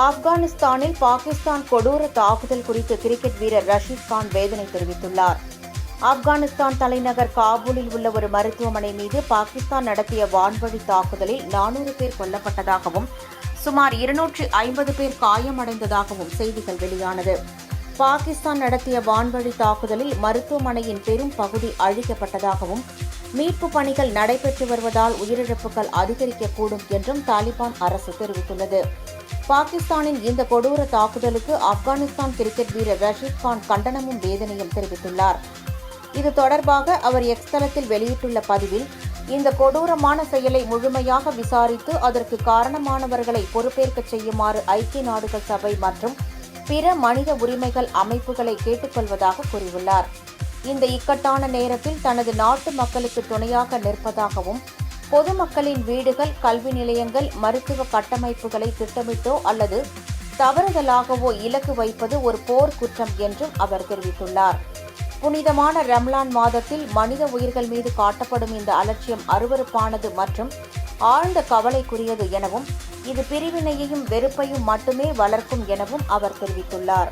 ஆப்கானிஸ்தானில் பாகிஸ்தான் கொடூர தாக்குதல் குறித்து கிரிக்கெட் வீரர் ரஷீத் கான் வேதனை தெரிவித்துள்ளார். ஆப்கானிஸ்தான் தலைநகர் காபூலில் உள்ள ஒரு மருத்துவமனை மீது பாகிஸ்தான் நடத்திய வான்வழி தாக்குதலில் 400 பேர் கொல்லப்பட்டதாகவும் சுமார் 250 பேர் காயமடைந்ததாகவும் செய்திகள் வெளியானது. பாகிஸ்தான் நடத்திய வான்வழி தாக்குதலில் மருத்துவமனையின் பெரும் பகுதி அழிக்கப்பட்டதாகவும் மீட்புப் பணிகள் நடைபெற்று வருவதால் உயிரிழப்புகள் அதிகரிக்கக்கூடும் என்றும் தாலிபான் அரசு தெரிவித்துள்ளது. பாகிஸ்தானின் இந்த கொடூர தாக்குதலுக்கு ஆப்கானிஸ்தான் கிரிக்கெட் வீரர் ரஷீத் கான் கண்டனமும் வேதனையும் தெரிவித்துள்ளார். இது தொடர்பாக அவர் எக்ஸ் தளத்தில் வெளியிட்டுள்ள பதிவில், இந்த கொடூரமான செயலை முழுமையாக விசாரித்து அதற்கு காரணமானவர்களை பொறுப்பேற்கச் செய்யுமாறு ஐக்கிய நாடுகள் சபை மற்றும் பிற மனித உரிமைகள் அமைப்புகளை கேட்டுக்கொள்வதாக கூறியுள்ளார். இந்த இக்கட்டான நேரத்தில் தனது நாட்டு மக்களுக்கு துணையாக நிற்பதாகவும் பொதுமக்களின் வீடுகள், கல்வி நிலையங்கள், மருத்துவ கட்டமைப்புகளை திட்டமிட்டோ அல்லது தவறுதலாகவோ இலக்கு வைப்பது ஒரு போர் குற்றம் என்றும் அவர் தெரிவித்துள்ளார். புனிதமான ரம்லான் மாதத்தில் மனித உயிர்கள் மீது காட்டப்படும் இந்த அலட்சியம் அருவருப்பானது மற்றும் ஆழ்ந்த கவலைக்குரியது எனவும் இது பிரிவினையையும் வெறுப்பையும் மட்டுமே வளர்க்கும் எனவும் அவர் தெரிவித்துள்ளார்.